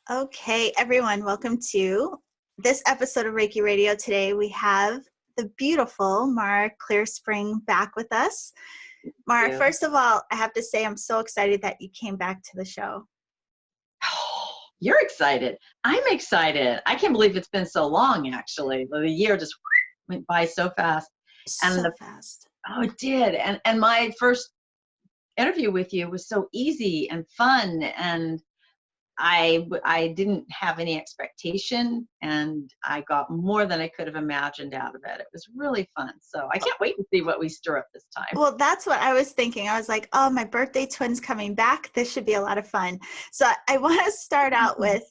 Okay, everyone, welcome to this episode of Reiki Radio. Today we have the beautiful Mara Clearspring back with us. Mara, first of all, I have to say I'm so excited that you came back to the show. Oh, you're excited. I'm excited. I can't believe it's been so long, actually. The year just went by so fast. Fast. Oh, it did. And my first interview with you was so easy and fun, and I didn't have any expectation, and I got more than I could have imagined out of it. It was really fun. So I can't wait to see what we stir up this time. Well, that's what I was thinking. I was like, oh, my birthday twin's coming back. This should be a lot of fun. So I want to start out with,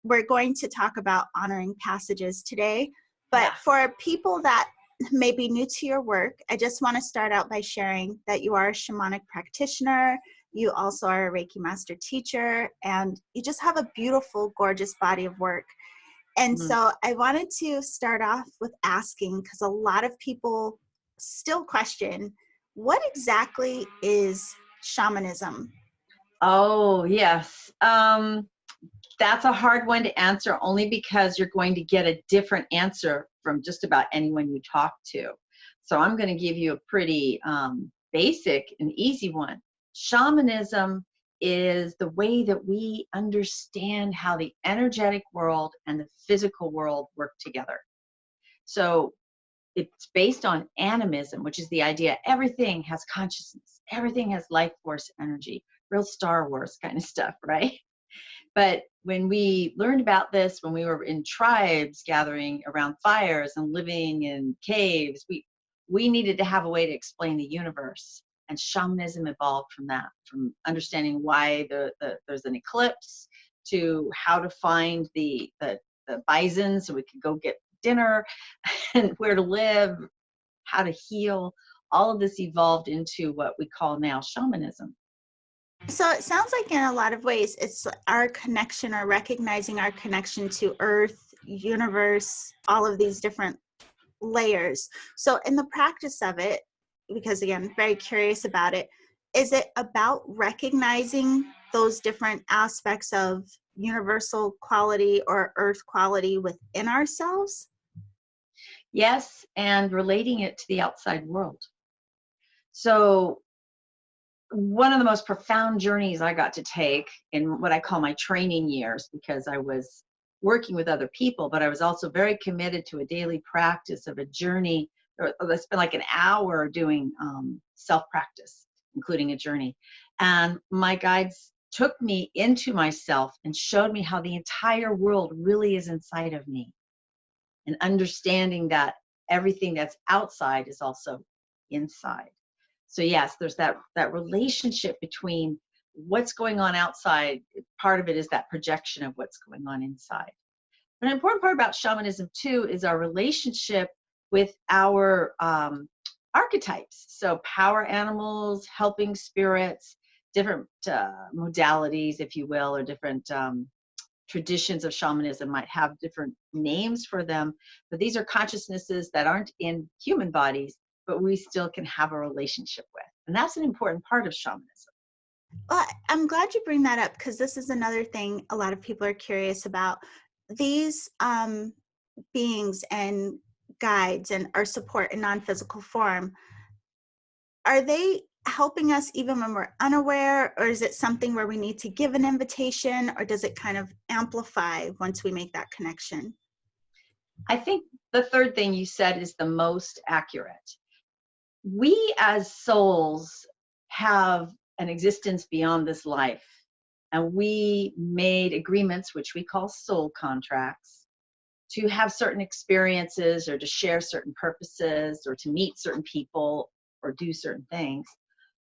we're going to talk about honoring passages today. But for people that may be new to your work, I just want to start out by sharing that you are a shamanic practitioner. You also are a Reiki-Master teacher, and you just have a beautiful, gorgeous body of work. And so I wanted to start off with asking, because a lot of people still question, what exactly is shamanism? Oh, yes. That's a hard one to answer, only because you're going to get a different answer from just about anyone you talk to. So I'm going to give you a pretty basic and easy one. Shamanism is the way that we understand how the energetic world and the physical world work together. So it's based on animism, which is the idea everything has consciousness, everything has life force energy, real Star Wars kind of stuff, right? But when we learned about this, when we were in tribes gathering around fires and living in caves, we needed to have a way to explain the universe. And shamanism evolved from that, from understanding why there's an eclipse to how to find the bison so we could go get dinner, and where to live, how to heal. All of this evolved into what we call now shamanism. So it sounds like in a lot of ways, it's our connection, or recognizing our connection to Earth, universe, all of these different layers. So in the practice of it, because again, very curious about it, is it about recognizing those different aspects of universal quality or Earth quality within ourselves? Yes, and relating it to the outside world. So one of the most profound journeys I got to take in what I call my training years, because I was working with other people, but I was also very committed to a daily practice of a journey. I spent like an hour doing self-practice, including a journey. And my guides took me into myself and showed me how the entire world really is inside of me. And understanding that everything that's outside is also inside. So yes, there's that relationship between what's going on outside. Part of it is that projection of what's going on inside. But an important part about shamanism too is our relationship with our archetypes. So power animals, helping spirits, different modalities, if you will, or different traditions of shamanism might have different names for them. But these are consciousnesses that aren't in human bodies, but we still can have a relationship with. And that's an important part of shamanism. Well, I'm glad you bring that up, because this is another thing a lot of people are curious about. These beings and guides and our support in non-physical form, are they helping us even when we're unaware, or is it something where we need to give an invitation, or does it kind of amplify once we make that connection? I think the third thing you said is the most accurate. We as souls have an existence beyond this life, and we made agreements, which we call soul contracts, to have certain experiences, or to share certain purposes, or to meet certain people, or do certain things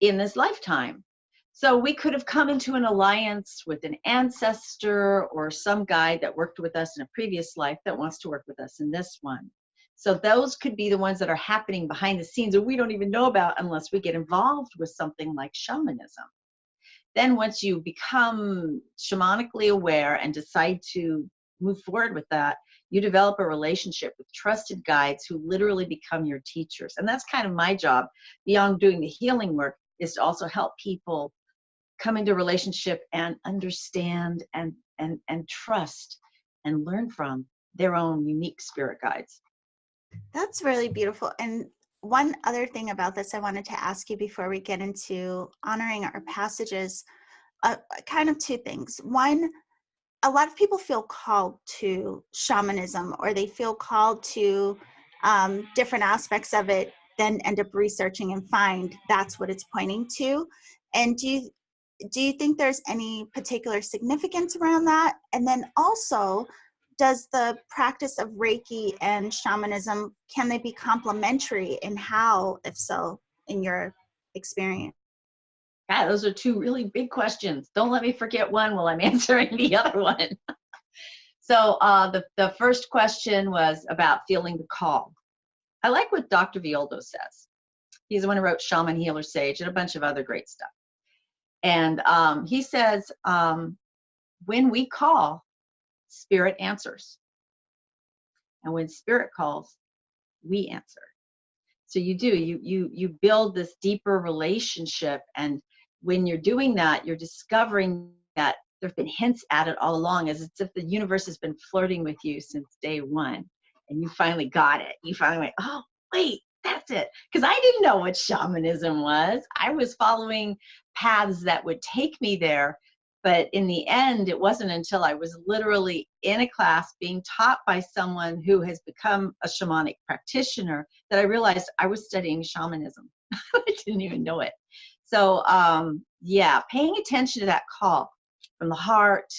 in this lifetime. So we could have come into an alliance with an ancestor or some guide that worked with us in a previous life that wants to work with us in this one. So those could be the ones that are happening behind the scenes that we don't even know about unless we get involved with something like shamanism. Then once you become shamanically aware and decide to move forward with that, you develop a relationship with trusted guides who literally become your teachers. And that's kind of my job, beyond doing the healing work, is to also help people come into relationship and understand and trust and learn from their own unique spirit guides. That's really beautiful. And one other thing about this I wanted to ask you before we get into honoring our passages, kind of two things. One, a lot of people feel called to shamanism, or they feel called to different aspects of it, then end up researching and find that's what it's pointing to. And do you think there's any particular significance around that? And then also, does the practice of Reiki and shamanism, can they be complementary, and how, if so, in your experience? Yeah, those are two really big questions. Don't let me forget one while I'm answering the other one. So the first question was about feeling the call. I like what Dr. Violdo says. He's the one who wrote Shaman, Healer, Sage, and a bunch of other great stuff. And he says, when we call, spirit answers. And when spirit calls, we answer. So you build this deeper relationship. And when you're doing that, you're discovering that there have been hints at it all along, as if the universe has been flirting with you since day one. And you finally got it. You finally went, oh, wait, that's it. Because I didn't know what shamanism was. I was following paths that would take me there. But in the end, it wasn't until I was literally in a class being taught by someone who has become a shamanic practitioner that I realized I was studying shamanism. I didn't even know it. So yeah, paying attention to that call from the heart,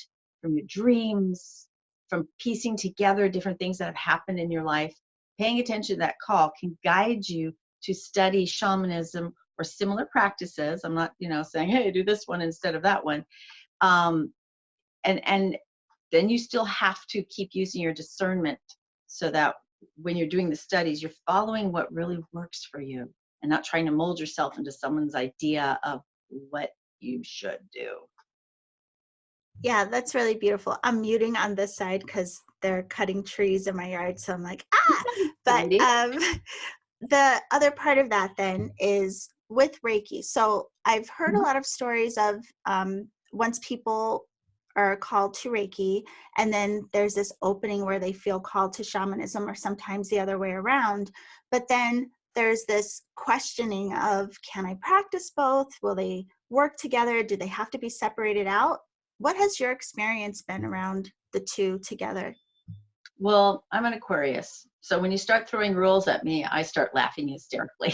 from your dreams, from piecing together different things that have happened in your life, paying attention to that call can guide you to study shamanism or similar practices. I'm not, saying, hey, do this one instead of that one. And then you still have to keep using your discernment so that when you're doing the studies, you're following what really works for you and not trying to mold yourself into someone's idea of what you should do. Yeah, that's really beautiful. I'm muting on this side because they're cutting trees in my yard. So I'm like, But the other part of that then is with Reiki. So I've heard a lot of stories of once people are called to Reiki, and then there's this opening where they feel called to shamanism, or sometimes the other way around. But then there's this questioning of, can I practice both? Will they work together? Do they have to be separated out? What has your experience been around the two together? Well, I'm an Aquarius. So when you start throwing rules at me, I start laughing hysterically.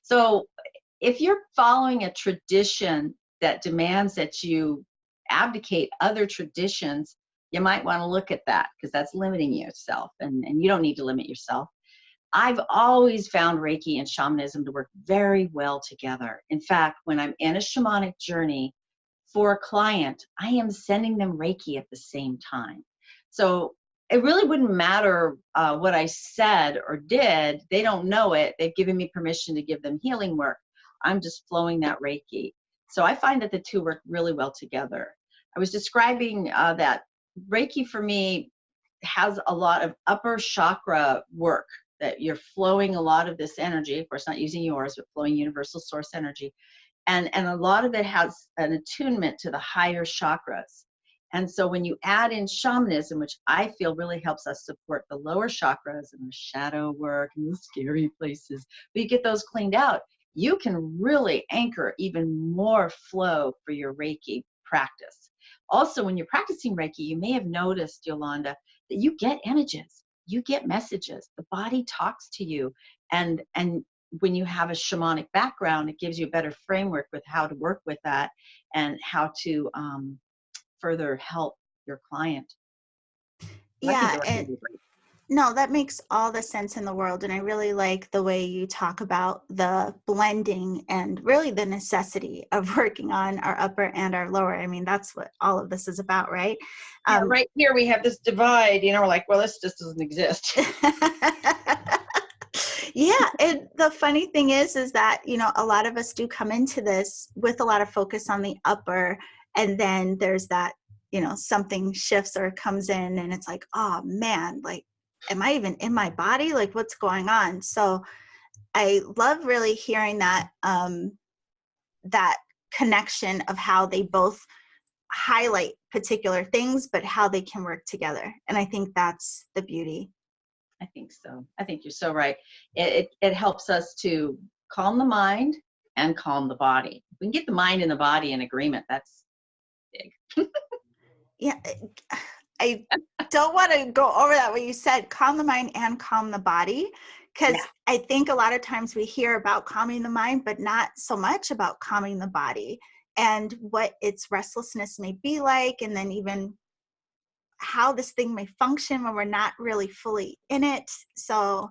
So if you're following a tradition that demands that you abdicate other traditions, you might want to look at that, because that's limiting yourself, and you don't need to limit yourself. I've always found Reiki and shamanism to work very well together. In fact, when I'm in a shamanic journey for a client, I am sending them Reiki at the same time. So it really wouldn't matter what I said or did. They don't know it. They've given me permission to give them healing work. I'm just flowing that Reiki. So I find that the two work really well together. I was describing that Reiki for me has a lot of upper chakra work, that you're flowing a lot of this energy, of course not using yours, but flowing universal source energy. And a lot of it has an attunement to the higher chakras. And so when you add in shamanism, which I feel really helps us support the lower chakras and the shadow work and the scary places, but you get those cleaned out, you can really anchor even more flow for your Reiki practice. Also, when you're practicing Reiki, you may have noticed, Yolanda, that you get images, you get messages, the body talks to you. And when you have a shamanic background, it gives you a better framework with how to work with that and how to further help your client. Yeah, and no, that makes all the sense in the world. And I really like the way you talk about the blending and really the necessity of working on our upper and our lower. I mean, that's what all of this is about, right? Yeah, right here we have this divide, we're like, well, this just doesn't exist. Yeah, and the funny thing is that, a lot of us do come into this with a lot of focus on the upper, and then there's that, something shifts or comes in and it's like, oh man, like, am I even in my body? Like, what's going on? So I love really hearing that, that connection of how they both highlight particular things, but how they can work together. And I think that's the beauty. I think so. I think you're so right. It helps us to calm the mind and calm the body. We can get the mind and the body in agreement. That's big. Yeah. I don't want to go over that, what you said, calm the mind and calm the body. Because I think a lot of times we hear about calming the mind, but not so much about calming the body and what its restlessness may be like, and then even how this thing may function when we're not really fully in it. So,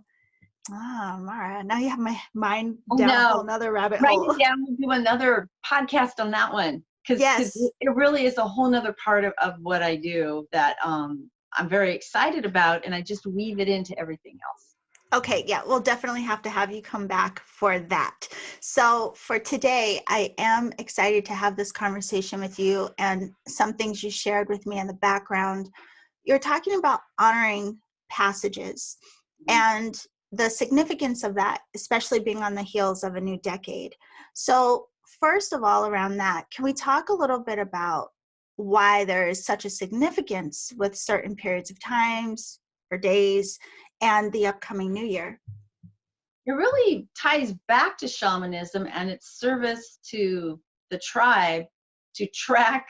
Mara, now you have my mind down a whole nother rabbit hole. Write it down. We'll do another podcast on that one. Because it really is a whole nother part of what I do that I'm very excited about, and I just weave it into everything else. Okay, yeah, we'll definitely have to have you come back for that. So for today, I am excited to have this conversation with you, and some things you shared with me in the background. You're talking about honoring passages and the significance of that, especially being on the heels of a new decade. So first of all, around that, can we talk a little bit about why there is such a significance with certain periods of times or days and the upcoming new year? It really ties back to shamanism and its service to the tribe to track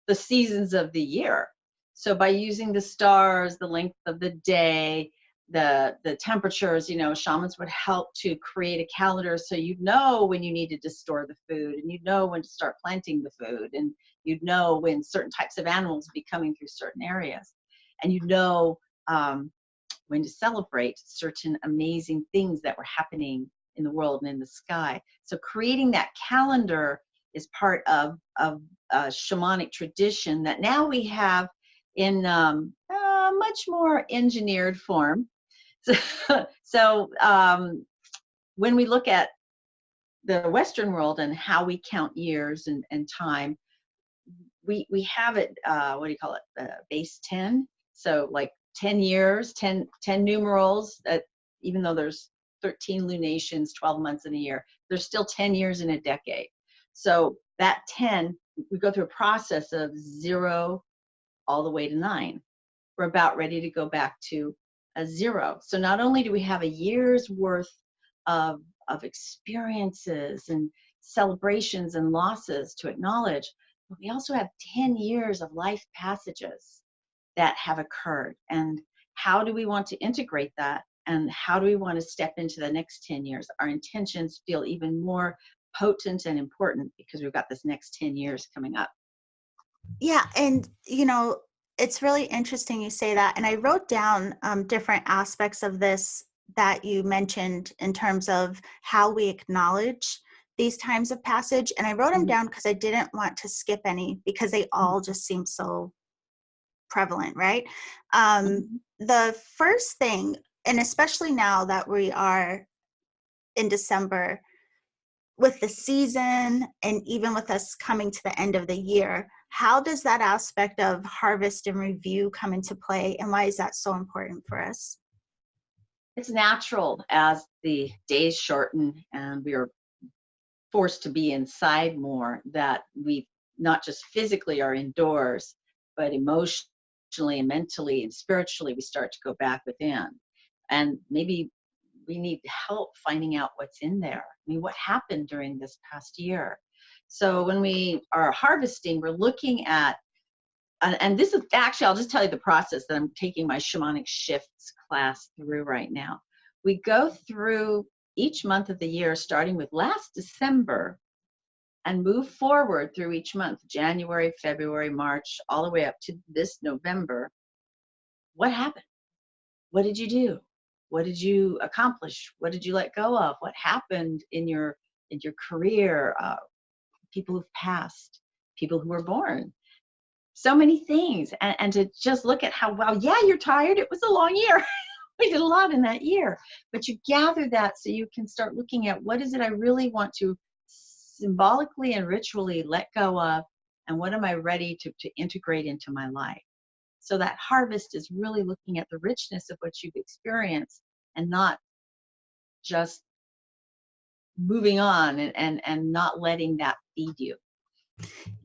the seasons of the year. So by using the stars, the length of the day, the temperatures, shamans would help to create a calendar so you'd know when you needed to store the food, and you'd know when to start planting the food, and you'd know when certain types of animals would be coming through certain areas, and you'd know when to celebrate certain amazing things that were happening in the world and in the sky. So creating that calendar is part of a shamanic tradition that now we have in much more engineered form. So when we look at the Western world and how we count years and time, we have it, what do you call it, base 10. So like 10 years, 10 numerals, even though there's 13 lunations, 12 months in a year, there's still 10 years in a decade. So that 10, we go through a process of 0 all the way to 9. We're about ready to go back to a 0. So not only do we have a year's worth of experiences and celebrations and losses to acknowledge, but we also have 10 years of life passages that have occurred. And how do we want to integrate that? And how do we want to step into the next 10 years? Our intentions feel even more potent and important because we've got this next 10 years coming up. Yeah. And, it's really interesting you say that. And I wrote down different aspects of this that you mentioned in terms of how we acknowledge these times of passage. And I wrote them down because I didn't want to skip any, because they all just seem so prevalent, right? The first thing, and especially now that we are in December with the season and even with us coming to the end of the year, how does that aspect of harvest and review come into play, and why is that so important for us? It's natural as the days shorten and we are forced to be inside more, that we not just physically are indoors, but emotionally and mentally and spiritually we start to go back within. And maybe we need help finding out what's in there. I mean, what happened during this past year? So when we are harvesting, we're looking at, and this is actually, I'll just tell you the process that I'm taking my shamanic shifts class through right now. We go through each month of the year, starting with last December, and move forward through each month, January, February, March, all the way up to this November. What happened? What did you do? What did you accomplish? What did you let go of? What happened in your career? People who've passed, people who were born, so many things. And to just look at how, well, yeah, you're tired. It was a long year. We did a lot in that year. But you gather that so you can start looking at, what is it I really want to symbolically and ritually let go of, and what am I ready to integrate into my life? So that harvest is really looking at the richness of what you've experienced and not just moving on and not letting that feed you.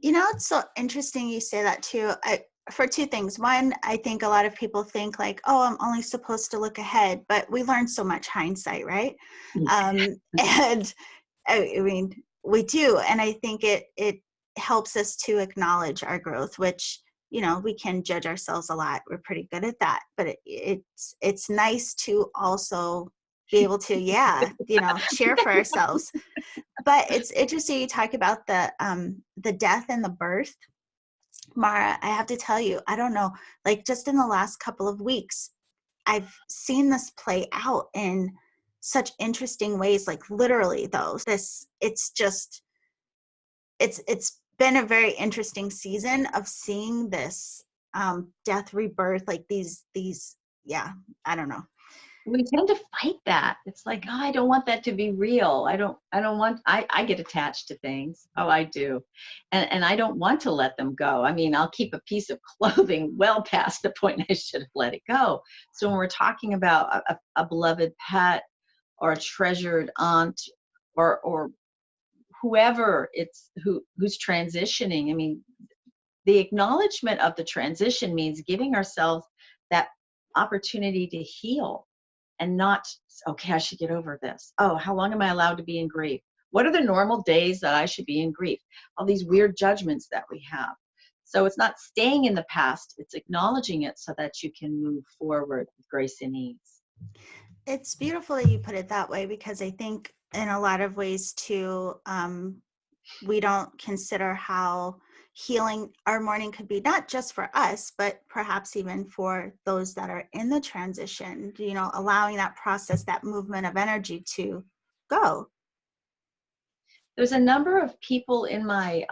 You know, it's so interesting you say that too. For two things. One, I think a lot of people think like, oh, I'm only supposed to look ahead, but we learn so much hindsight, right? And I mean, we do. And I think it helps us to acknowledge our growth, which, you know, we can judge ourselves a lot. We're pretty good at that. But it's nice to also be able to, you know, cheer for ourselves. But it's interesting you talk about the death and the birth. Mara, I have to tell you, I don't know, like just in the last couple of weeks, I've seen this play out in such interesting ways, like literally though. It's been a very interesting season of seeing this death, rebirth, like these, I don't know. We tend to fight that. It's like, oh, I don't want that to be real. I don't want, I get attached to things. Oh, I do. And I don't want to let them go. I mean, I'll keep a piece of clothing well past the point I should have let it go. So when we're talking about a beloved pet or a treasured aunt or whoever who's transitioning, I mean, the acknowledgement of the transition means giving ourselves that opportunity to heal. And not, okay, I should get over this. Oh, how long am I allowed to be in grief? What are the normal days that I should be in grief? All these weird judgments that we have. So it's not staying in the past, it's acknowledging it so that you can move forward with grace and ease. It's beautiful that you put it that way, because I think in a lot of ways too, we don't consider how healing our mourning could be, not just for us, but perhaps even for those that are in the transition, you know, allowing that process, that movement of energy to go. There's a number of people in my,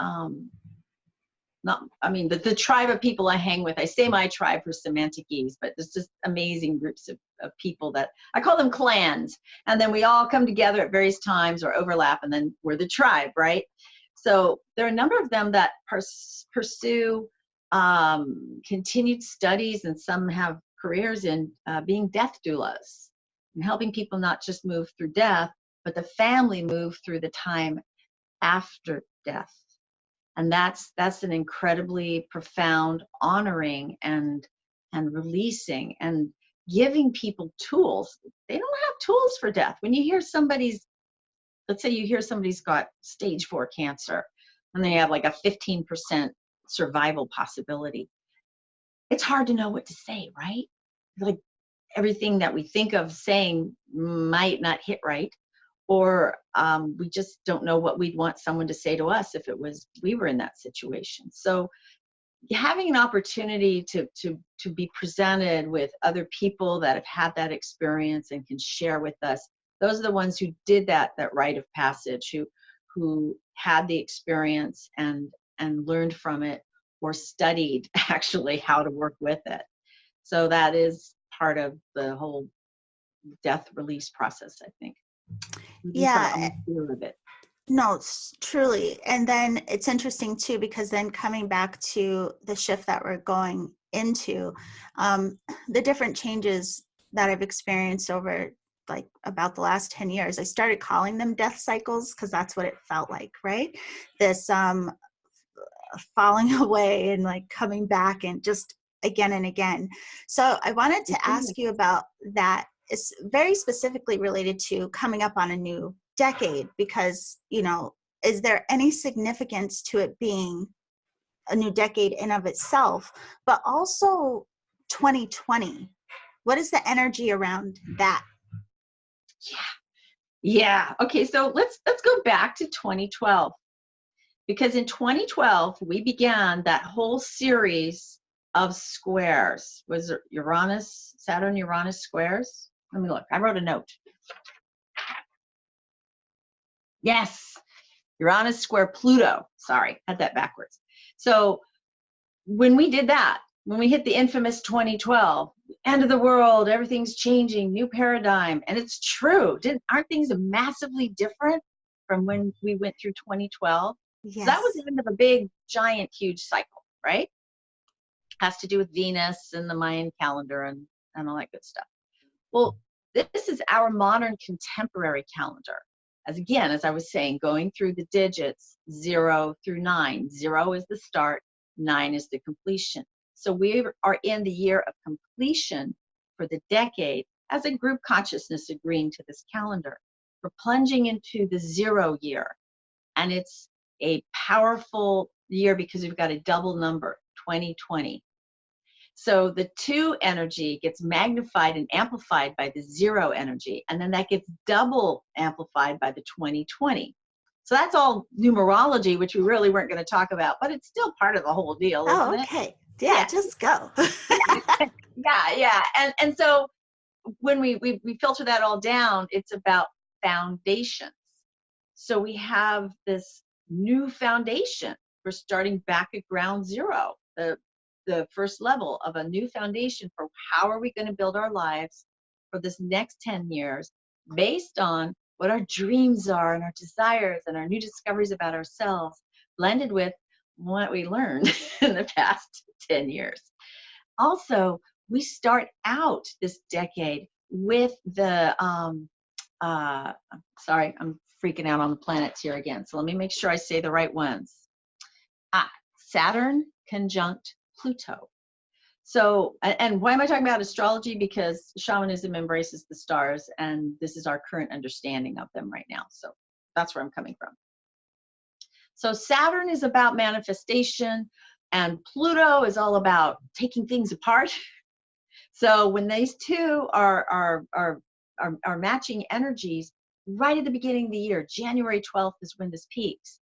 the tribe of people I hang with. I say my tribe for semantic ease, but there's just amazing groups of people that I call them clans. And then we all come together at various times or overlap, and then we're the tribe, right? So there are a number of them that pursue continued studies, and some have careers in being death doulas and helping people not just move through death, but the family move through the time after death. And that's an incredibly profound honoring and releasing and giving people tools. They don't have tools for death. When you hear let's say you hear somebody's got stage 4 cancer and they have like a 15% survival possibility. It's hard to know what to say, right? Like everything that we think of saying might not hit right, or we just don't know what we'd want someone to say to us if we were in that situation. So having an opportunity to be presented with other people that have had that experience and can share with us, those are the ones who did that rite of passage, who had the experience and learned from it, or studied actually how to work with it. So that is part of the whole death release process, I think. Yeah. Of it. No, truly. And then it's interesting too, because then coming back to the shift that we're going into, the different changes that I've experienced over like about the last 10 years, I started calling them death cycles because that's what it felt like, right? This falling away and like coming back and just again and again. So I wanted to ask you about that. It's very specifically related to coming up on a new decade, because, you know, is there any significance to it being a new decade in of itself, but also 2020? What is the energy around that? Yeah. Okay, so let's go back to 2012, because in 2012 we began that whole series of squares. Was it Saturn Uranus squares? Let me look. I wrote a note. Yes, Uranus square Pluto. Sorry, had that backwards. So when we did that, when we hit the infamous 2012, end of the world, everything's changing, new paradigm, and it's true. Aren't things massively different from when we went through 2012? Yes. So that was the end of a big, giant, huge cycle, right? Has to do with Venus and the Mayan calendar and all that good stuff. Well, this is our modern contemporary calendar. as I was saying, going through the digits 0 through 9. 0 is the start, 9 is the completion. So we are in the year of completion for the decade as a group consciousness agreeing to this calendar. We're plunging into the 0 year, and it's a powerful year because we've got a double number, 2020. So the 2 energy gets magnified and amplified by the 0 energy, and then that gets double amplified by the 2020. So that's all numerology, which we really weren't going to talk about, but it's still part of the whole deal, isn't it? Okay. Yeah, just go. Yeah. And so when we filter that all down, it's about foundations. So we have this new foundation. We're starting back at ground zero, the first level of a new foundation for how are we going to build our lives for this next 10 years based on what our dreams are and our desires and our new discoveries about ourselves, blended with what we learned in the past 10 years. Also, we start out this decade with the, sorry, I'm freaking out on the planets here again. So let me make sure I say the right ones. Saturn conjunct Pluto. So, and why am I talking about astrology? Because shamanism embraces the stars, and this is our current understanding of them right now. So that's where I'm coming from. So Saturn is about manifestation, and Pluto is all about taking things apart. So when these two are matching energies right at the beginning of the year, January 12th is when this peaks.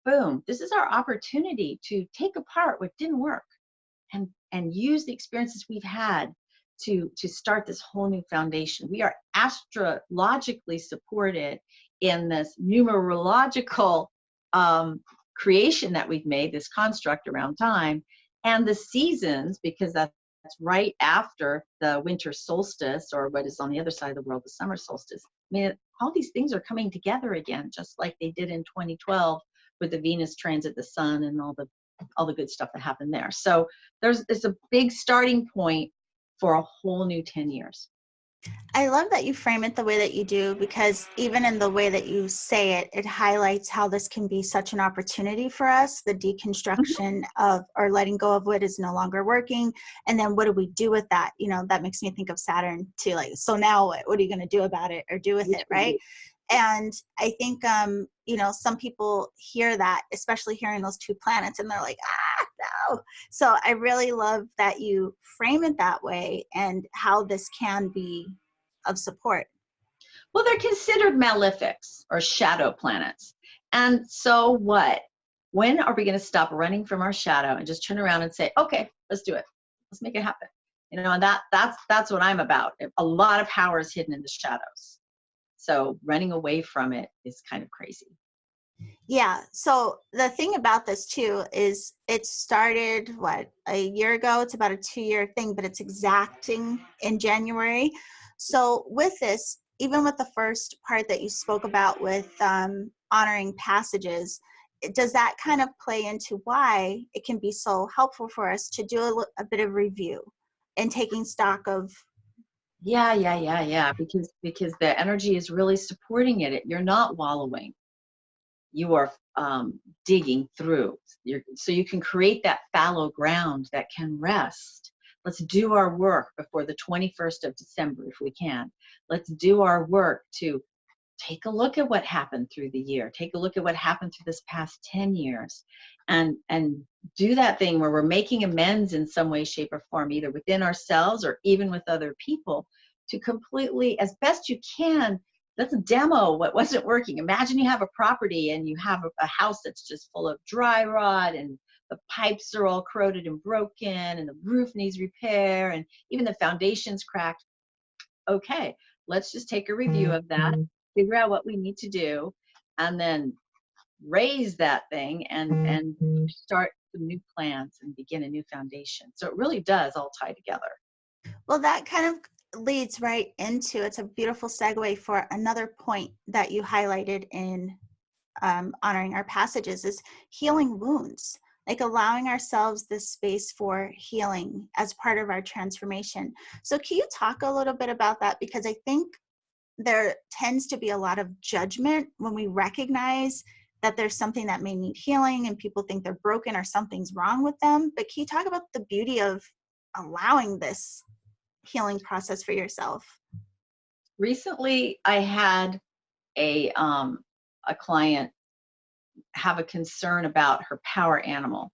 Boom, this is our opportunity to take apart what didn't work and use the experiences we've had to start this whole new foundation. We are astrologically supported in this numerological creation that we've made, this construct around time, and the seasons, because that's right after the winter solstice, or what is on the other side of the world, the summer solstice. I mean, all these things are coming together again, just like they did in 2012 with the Venus transit the sun and all the good stuff that happened there. So it's a big starting point for a whole new 10 years. I love that you frame it the way that you do, because even in the way that you say it, it highlights how this can be such an opportunity for us, the deconstruction of, or letting go of what is no longer working. And then what do we do with that? You know, that makes me think of Saturn too. Like, so now what are you going to do about it or do with it? Right. And I think, you know, some people hear that, especially hearing those 2 planets, and they're like, no. So I really love that you frame it that way and how this can be of support. Well, they're considered malefics or shadow planets. And so what? When are we going to stop running from our shadow and just turn around and say, okay, let's do it. Let's make it happen. You know, and that's what I'm about. A lot of power is hidden in the shadows. So running away from it is kind of crazy. Yeah. So the thing about this too is it started, a year ago? It's about a 2-year thing, but it's exacting in January. So with this, even with the first part that you spoke about with honoring passages, does that kind of play into why it can be so helpful for us to do a bit of review and taking stock of? Yeah. Because the energy is really supporting it. You're not wallowing. You are digging through. So you can create that fallow ground that can rest. Let's do our work before the 21st of December, if we can. Let's do our work to take a look at what happened through the year. Take a look at what happened through this past 10 years. And do that thing where we're making amends in some way, shape, or form, either within ourselves or even with other people, to completely, as best you can, let's demo what wasn't working. Imagine you have a property and you have a house that's just full of dry rot, and the pipes are all corroded and broken, and the roof needs repair, and even the foundation's cracked. Okay, let's just take a review of that, figure out what we need to do, and then raise that thing and start some new plans and begin a new foundation. So it really does all tie together. Well, that kind of leads right into, it's a beautiful segue for another point that you highlighted in honoring our passages, is healing wounds, like allowing ourselves this space for healing as part of our transformation. So can you talk a little bit about that? Because I think there tends to be a lot of judgment when we recognize that there's something that may need healing and people think they're broken or something's wrong with them. But can you talk about the beauty of allowing this healing process for yourself? Recently, I had a client have a concern about her power animal.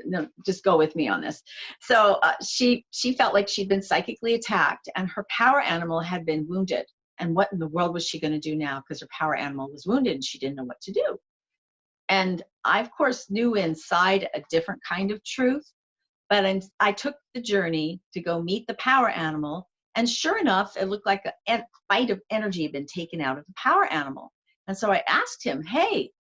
No, just go with me on this. So she felt like she'd been psychically attacked and her power animal had been wounded. And what in the world was she going to do now? Because her power animal was wounded and she didn't know what to do. And I, of course, knew inside a different kind of truth, but I took the journey to go meet the power animal. And sure enough, it looked like a bite of energy had been taken out of the power animal. And so I asked him, hey,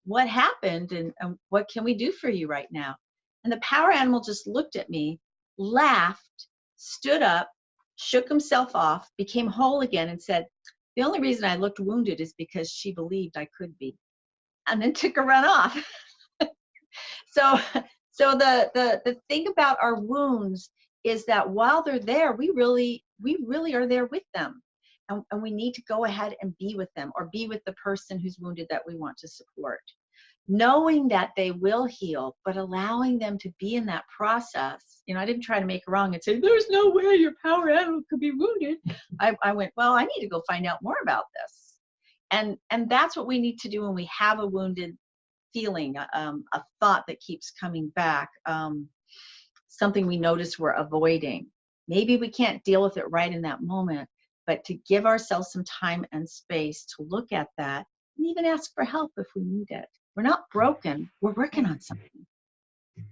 what happened and what can we do for you right now? And the power animal just looked at me, laughed, stood up, shook himself off, became whole again and said, the only reason I looked wounded is because she believed I could be. And then took a run off. So the thing about our wounds is that while they're there, we really are there with them. And we need to go ahead and be with them or be with the person who's wounded that we want to support. Knowing that they will heal, but allowing them to be in that process. You know, I didn't try to make it wrong and say, there's no way your power animal could be wounded. I went, well, I need to go find out more about this. And that's what we need to do when we have a wounded feeling, a thought that keeps coming back, something we notice we're avoiding. Maybe we can't deal with it right in that moment, but to give ourselves some time and space to look at that and even ask for help if we need it. We're not broken. We're working on something.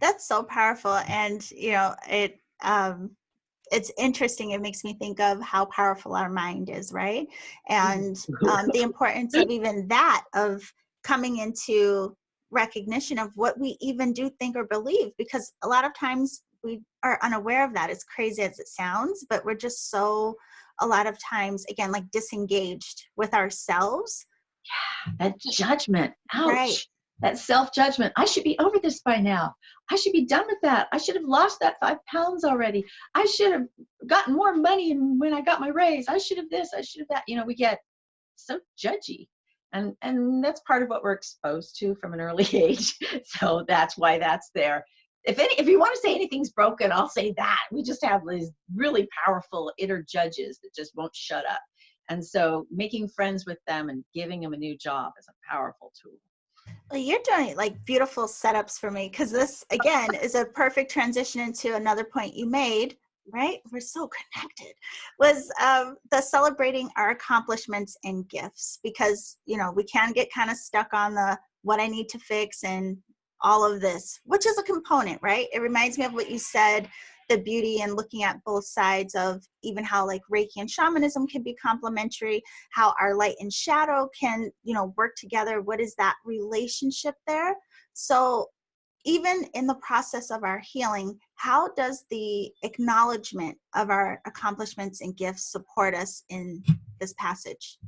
That's so powerful. And, you know, it's interesting. It makes me think of how powerful our mind is, right? And the importance of even that, of coming into recognition of what we even do think or believe, because a lot of times we are unaware of that, as crazy as it sounds, but we're just so, a lot of times, again, like disengaged with ourselves. Yeah, that judgment. Ouch. Right. That self-judgment. I should be over this by now. I should be done with that. I should have lost that 5 pounds already. I should have gotten more money when I got my raise. I should have this. I should have that. You know, we get so judgy. And that's part of what we're exposed to from an early age. So that's why that's there. If you want to say anything's broken, I'll say that. We just have these really powerful inner judges that just won't shut up. And so making friends with them and giving them a new job is a powerful tool. Well, you're doing like beautiful setups for me, because this, again, is a perfect transition into another point you made, right? We're so connected, was the celebrating our accomplishments and gifts, because, you know, we can get kind of stuck on the what I need to fix and all of this, which is a component, right? It reminds me of what you said, the beauty and looking at both sides of even how like Reiki and shamanism can be complementary, how our light and shadow can, you know, work together. What is that relationship there? So even in the process of our healing, how does the acknowledgement of our accomplishments and gifts support us in this passage?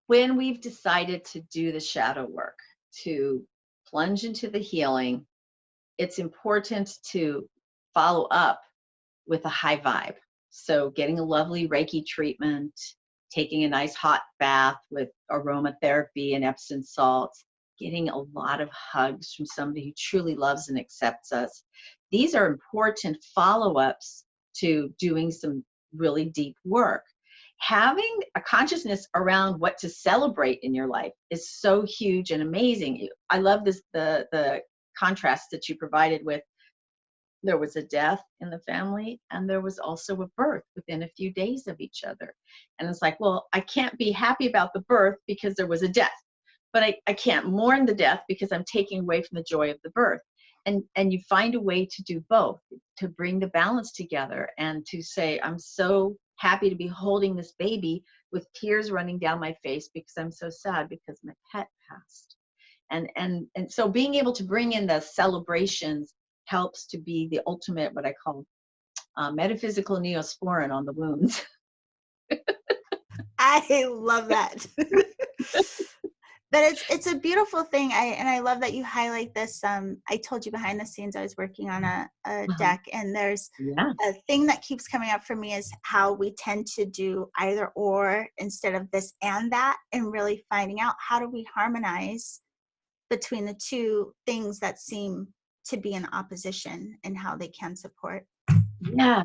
When we've decided to do the shadow work, to plunge into the healing, it's important to follow up with a high vibe. So getting a lovely Reiki treatment, taking a nice hot bath with aromatherapy and Epsom salts, getting a lot of hugs from somebody who truly loves and accepts us. These are important follow-ups to doing some really deep work. Having a consciousness around what to celebrate in your life is so huge and amazing. I love this, the contrast that you provided with, there was a death in the family and there was also a birth within a few days of each other. And it's like, well, I can't be happy about the birth because there was a death, but I can't mourn the death because I'm taking away from the joy of the birth. And you find a way to do both, to bring the balance together and to say, I'm so happy to be holding this baby with tears running down my face because I'm so sad because my pet passed. And so being able to bring in the celebrations helps to be the ultimate, what I call metaphysical neosporin on the wounds. I love that. But it's a beautiful thing. I love that you highlight this. I told you behind the scenes I was working on a deck, and there's a thing that keeps coming up for me is how we tend to do either or instead of this and that, and really finding out how do we harmonize between the two things that seem to be in opposition and how they can support. Yeah.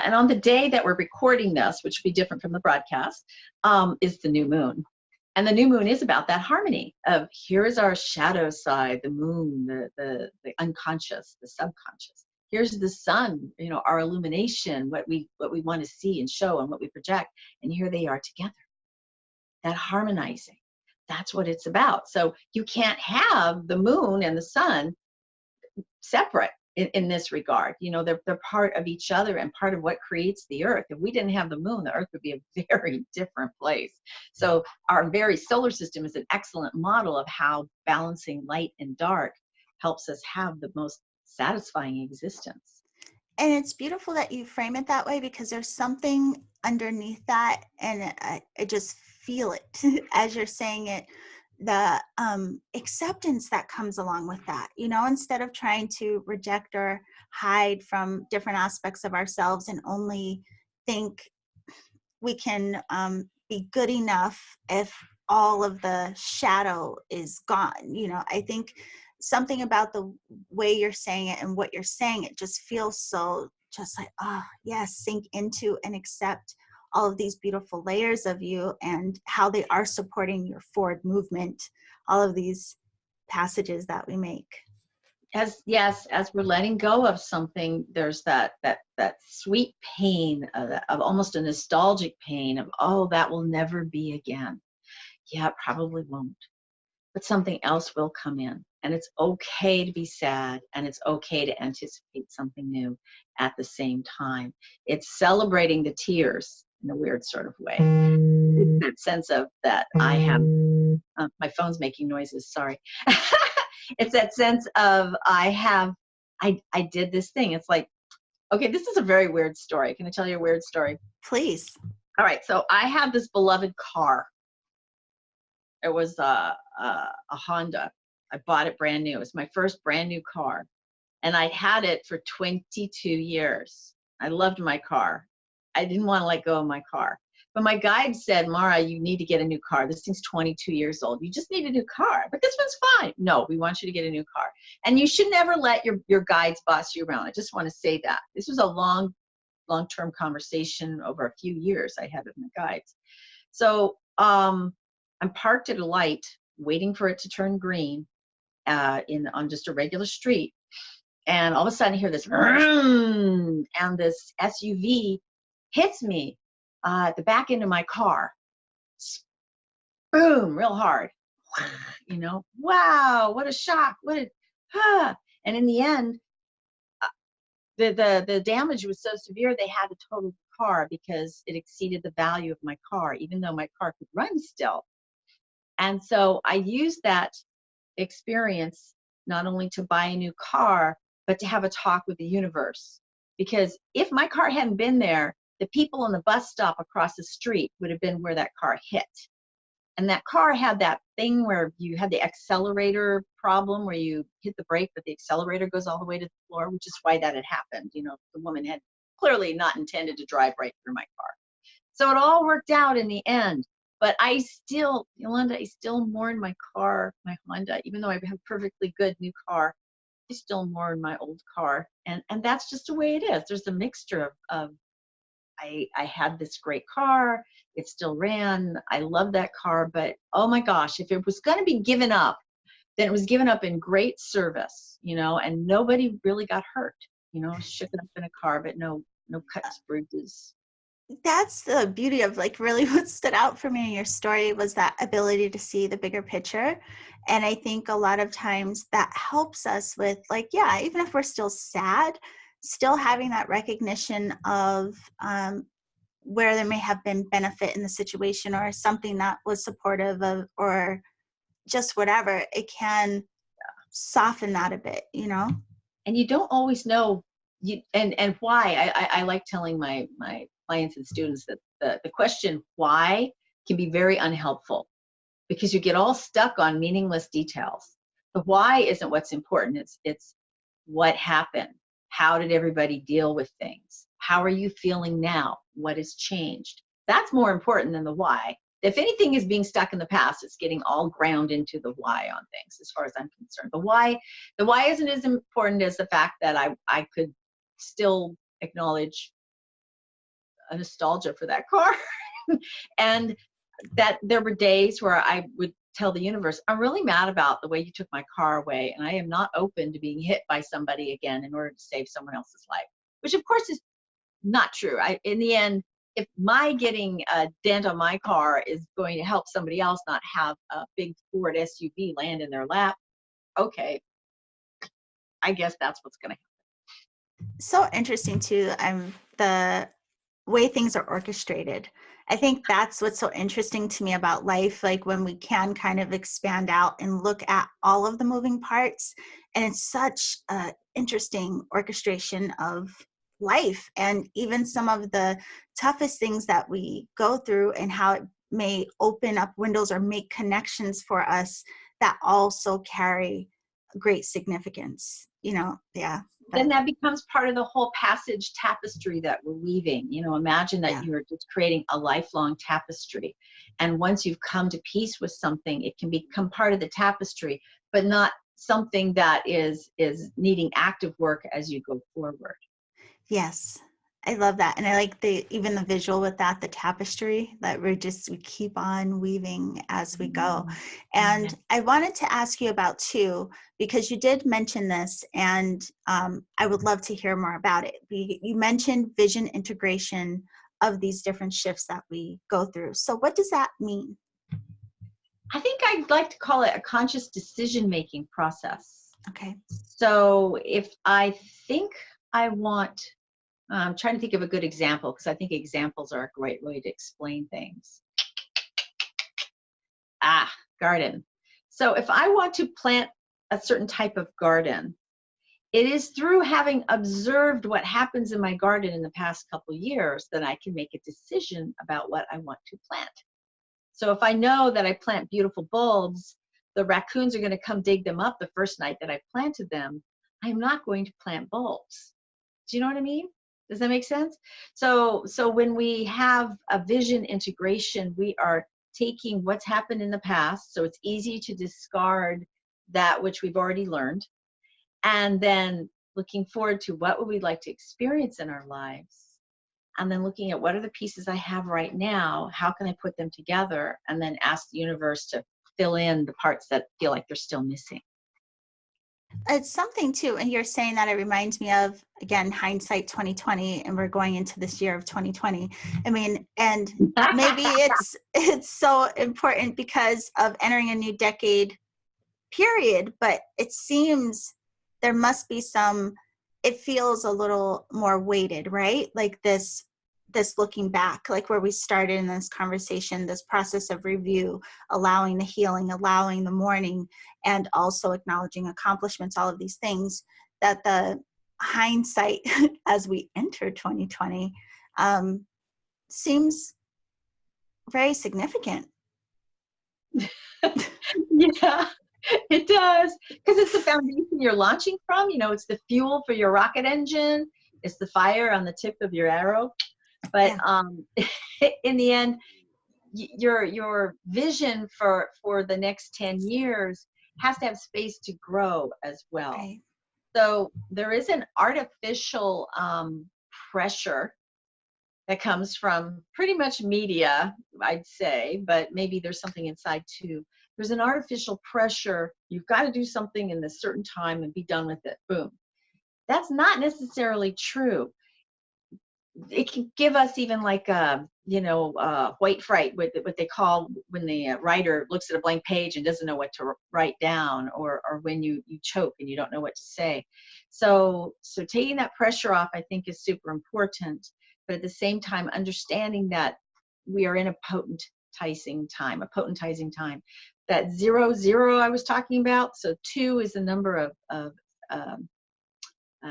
And on the day that we're recording this, which will be different from the broadcast, is the new moon. And the new moon is about that harmony of here's our shadow side, the moon, the unconscious, the subconscious. Here's the sun, our illumination, what we want to see and show and what we project. And here they are together. That harmonizing. That's what it's about. So you can't have the moon and the sun separate in this regard. They're part of each other and part of what creates the earth. If we didn't have the moon, the earth would be a very different place. So our very solar system is an excellent model of how balancing light and dark helps us have the most satisfying existence. And it's beautiful that you frame it that way, because there's something underneath that, and I just feel it as you're saying it, the acceptance that comes along with that, instead of trying to reject or hide from different aspects of ourselves and only think we can be good enough if all of the shadow is gone. I think something about the way you're saying it and what you're saying, it just feels so just like, oh yes, sink into and accept all of these beautiful layers of you and how they are supporting your forward movement, all of these passages that we make. As we're letting go of something, there's that sweet pain of almost a nostalgic pain of, oh, that will never be again. Yeah, it probably won't. But something else will come in. And it's okay to be sad, and it's okay to anticipate something new at the same time. It's celebrating the tears in a weird sort of way. It's that sense of that I have, my phone's making noises, sorry. It's that sense of I did this thing. It's like, okay, this is a very weird story. Can I tell you a weird story? Please. All right, so I have this beloved car. It was a Honda. I bought it brand new. It was my first brand new car. And I'd had it for 22 years. I loved my car. I didn't want to let go of my car. But my guide said, Mara, you need to get a new car. This thing's 22 years old. You just need a new car. But this one's fine. No, we want you to get a new car. And you should never let your guides boss you around. I just want to say that. This was a long-term conversation over a few years I had with my guides. So I'm parked at a light, waiting for it to turn green on just a regular street. And all of a sudden I hear this, and this SUV hits me at the back end of my car. Boom, real hard. Wow, what a shock. And in the end, the damage was so severe they had to total the car because it exceeded the value of my car, even though my car could run still. And so I used that experience not only to buy a new car, but to have a talk with the universe. Because if my car hadn't been there, the people on the bus stop across the street would have been where that car hit. And that car had that thing where you had the accelerator problem where you hit the brake, but the accelerator goes all the way to the floor, which is why that had happened. The woman had clearly not intended to drive right through my car. So it all worked out in the end. But Yolanda, I still mourn my car, my Honda, even though I have a perfectly good new car. I still mourn my old car. And that's just the way it is. There's a mixture of I had this great car. It still ran. I love that car. But, oh, my gosh, if it was going to be given up, then it was given up in great service, and nobody really got hurt. Shipping up in a car, but no cuts, bruises. That's the beauty of really what stood out for me in your story was that ability to see the bigger picture. And I think a lot of times that helps us with even if we're still sad, still having that recognition of where there may have been benefit in the situation or something that was supportive of, or just whatever, it can soften that a bit, And you don't always know and why. I like telling my clients and students that the question why can be very unhelpful. because you get all stuck on meaningless details. The why isn't what's important. It's what happened. How did everybody deal with things? How are you feeling now? What has changed? That's more important than the why. If anything is being stuck in the past, it's getting all ground into the why on things, as far as I'm concerned. The why isn't as important as the fact that I could still acknowledge a nostalgia for that car. And that there were days where I would tell the universe, I'm really mad about the way you took my car away, and I am not open to being hit by somebody again in order to save someone else's life, which of course is not true. In the end, if my getting a dent on my car is going to help somebody else not have a big Ford SUV land in their lap, okay, I guess that's what's going to happen. So interesting too. The way things are orchestrated. I think that's what's so interesting to me about life, like when we can kind of expand out and look at all of the moving parts. And it's such an interesting orchestration of life, and even some of the toughest things that we go through, and how it may open up windows or make connections for us that also carry great significance, yeah. Then that becomes part of the whole passage tapestry that we're weaving. Imagine that you're just creating a lifelong tapestry. And once you've come to peace with something, it can become part of the tapestry, but not something that is needing active work as you go forward. Yes. I love that. And I like even the visual with that, the tapestry that we keep on weaving as we go. And I wanted to ask you about too, because you did mention this, and I would love to hear more about it. You mentioned vision integration of these different shifts that we go through. So what does that mean? I think I'd like to call it a conscious decision-making process. Okay. So if I think I want, I'm trying to think of a good example, because I think examples are a great way to explain things. Garden. So if I want to plant a certain type of garden, it is through having observed what happens in my garden in the past couple years that I can make a decision about what I want to plant. So if I know that I plant beautiful bulbs, the raccoons are going to come dig them up the first night that I planted them, I'm not going to plant bulbs. Do you know what I mean? Does that make sense? So when we have a vision integration, we are taking what's happened in the past, so it's easy to discard that which we've already learned, and then looking forward to what would we like to experience in our lives, and then looking at what are the pieces I have right now, how can I put them together, and then ask the universe to fill in the parts that feel like they're still missing. It's something too, and you're saying that, it reminds me of, again, hindsight 2020, and we're going into this year of 2020. I mean, and maybe it's so important because of entering a new decade period, but it seems there must be it feels a little more weighted, right? Like this looking back, like where we started in this conversation, this process of review, allowing the healing, allowing the mourning, and also acknowledging accomplishments, all of these things, that the hindsight as we enter 2020 seems very significant. Yeah, it does, because it's the foundation you're launching from. It's the fuel for your rocket engine. It's the fire on the tip of your arrow. But in the end, your vision for the next 10 years has to have space to grow as well. Right. So there is an artificial pressure that comes from pretty much media, I'd say, but maybe there's something inside too. There's an artificial pressure. You've got to do something in this certain time and be done with it. Boom. That's not necessarily true. It can give us even like white fright, what they call when the writer looks at a blank page and doesn't know what to write down, or when you choke and you don't know what to say. So taking that pressure off, I think, is super important. But at the same time, understanding that we are in a potentizing time. That 0 I was talking about. So 2 is the number of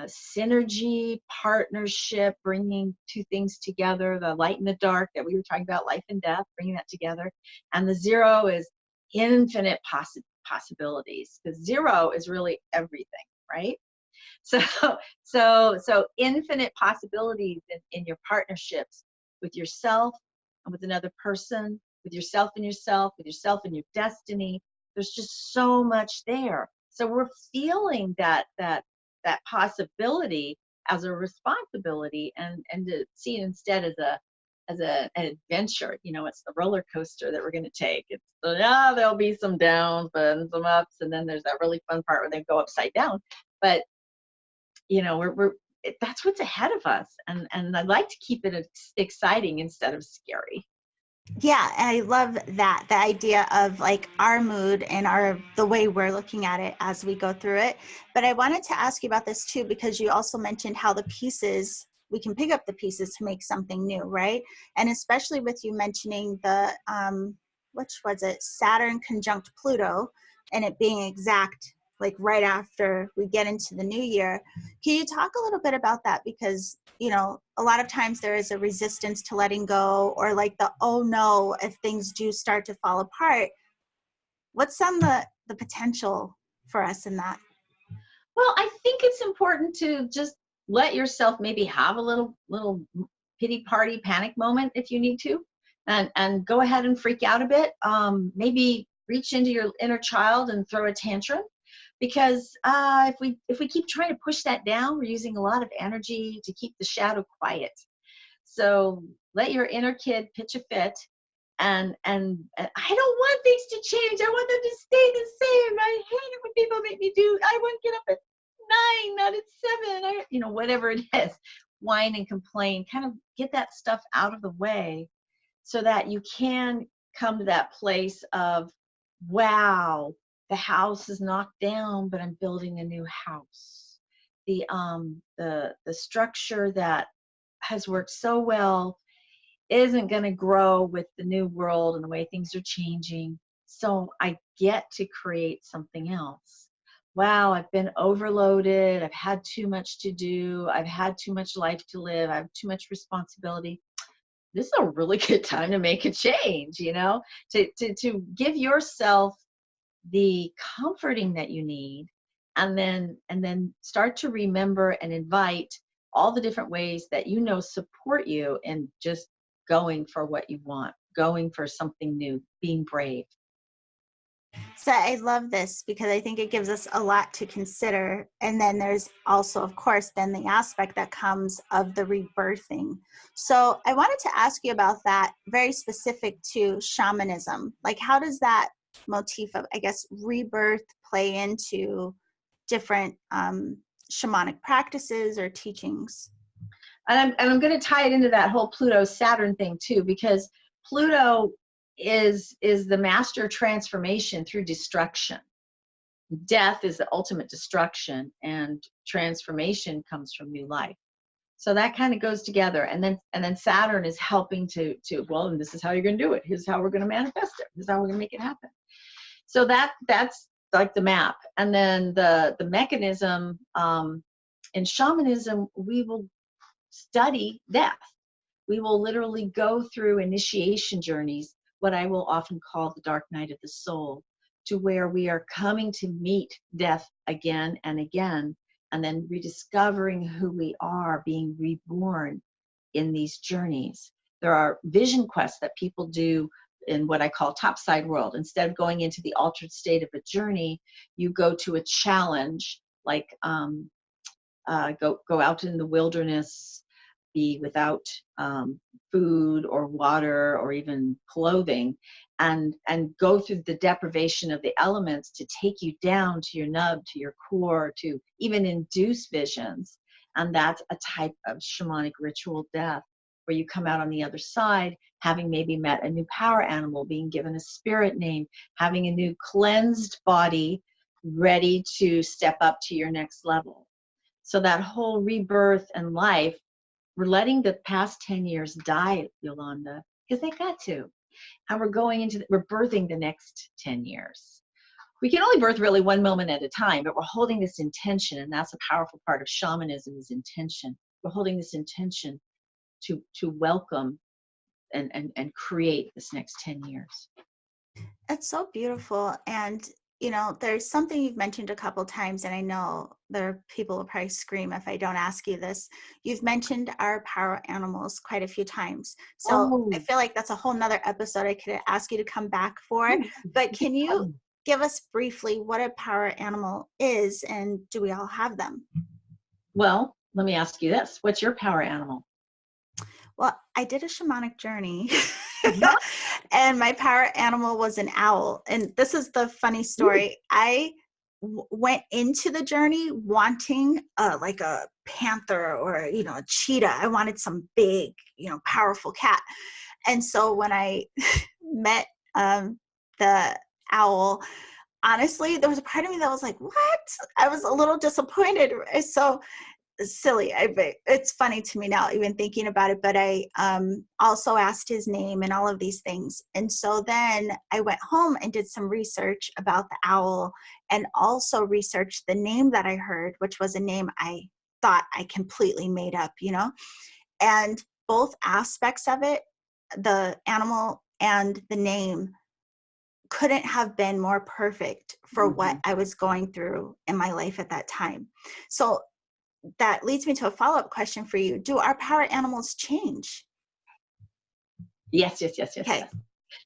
synergy, partnership, bringing two things together, the light and the dark that we were talking about, life and death, bringing that together. And the 0 is infinite possibilities, because zero is really everything, right? So, so infinite possibilities in your partnerships with yourself and with another person, with yourself and yourself, with yourself and your destiny. There's just so much there. So we're feeling that possibility as a responsibility, and to see it instead as an adventure. You know, it's the roller coaster that we're going to take. It's there'll be some downs and some ups, and then there's that really fun part where they go upside down. But you know, that's what's ahead of us, and I'd like to keep it exciting instead of scary. Yeah, and I love that, the idea of like our mood and the way we're looking at it as we go through it. But I wanted to ask you about this too, because you also mentioned how we can pick up the pieces to make something new, right? And especially with you mentioning the which was it, Saturn conjunct Pluto, and it being exact like right after we get into the new year. Can you talk a little bit about that? Because, you know, a lot of times there is a resistance to letting go, or like oh no, if things do start to fall apart. What's on the potential for us in that? Well, I think it's important to just let yourself maybe have a little pity party panic moment if you need to, and go ahead and freak out a bit. Maybe reach into your inner child and throw a tantrum. Because if we keep trying to push that down, we're using a lot of energy to keep the shadow quiet. So let your inner kid pitch a fit, and I don't want things to change. I want them to stay the same. I hate it when people make me I want to get up at 9, not at 7. Whatever it is, whine and complain. Kind of get that stuff out of the way, so that you can come to that place of, wow, the house is knocked down, but I'm building a new house. The structure that has worked so well isn't going to grow with the new world and the way things are changing. So I get to create something else. Wow, I've been overloaded. I've had too much to do. I've had too much life to live. I have too much responsibility. This is a really good time to make a change, to give yourself the comforting that you need, and then start to remember and invite all the different ways that support you in just going for what you want, going for something new, being brave. So I love this, because I think it gives us a lot to consider. And then there's also, of course, then the aspect that comes of the rebirthing. So I wanted to ask you about that, very specific to shamanism. Like, how does that motif of, I guess, rebirth play into different shamanic practices or teachings? And I'm going to tie it into that whole Pluto-Saturn thing too, because Pluto is the master transformation through destruction. Death is the ultimate destruction, and transformation comes from new life. So that kind of goes together. And then Saturn is helping to well, and this is how you're going to do it. Here's how we're going to manifest it. This is how we're going to make it happen. So that's like the map. And then the mechanism in shamanism, we will study death. We will literally go through initiation journeys, what I will often call the dark night of the soul, to where we are coming to meet death again and again, and then rediscovering who we are, being reborn in these journeys. There are vision quests that people do in what I call topside world. Instead of going into the altered state of a journey, you go to a challenge, like go out in the wilderness, be without food or water or even clothing, and go through the deprivation of the elements to take you down to your nub, to your core, to even induce visions. And that's a type of shamanic ritual death, where you come out on the other side having maybe met a new power animal, being given a spirit name, having a new cleansed body, ready to step up to your next level. So that whole rebirth and life, we're letting the past 10 years die, Yolanda, because they got to. And we're birthing the next 10 years. We can only birth really one moment at a time, but we're holding this intention, and that's a powerful part of shamanism, is intention. We're holding this intention to welcome and create this next 10 years. It's so beautiful. And, you know, there's something you've mentioned a couple times, and I know there are people will probably scream if I don't ask you this. You've mentioned our power animals quite a few times. So I Oh, feel like that's a whole nother episode I could ask you to come back for. But can you give us briefly what a power animal is, and do we all have them? well, let me ask you this. What's your power animal? Well, I did a shamanic journey Uh-huh. and my power animal was an owl. And this is the funny story. I went into the journey wanting like a panther or, you know, a cheetah. I wanted some big, you know, powerful cat. And so when I met the owl, honestly, there was a part of me that was like, what? I was a little disappointed. So silly. It's funny to me now, even thinking about it. But I also asked his name and all of these things. And so then I went home and did some research about the owl, and also researched the name that I heard, which was a name I thought I completely made up, you know. And both aspects of it, the animal and the name, couldn't have been more perfect for what I was going through in my life at that time. So that leads me to a follow-up question for you. Do our power animals change? Yes. Okay.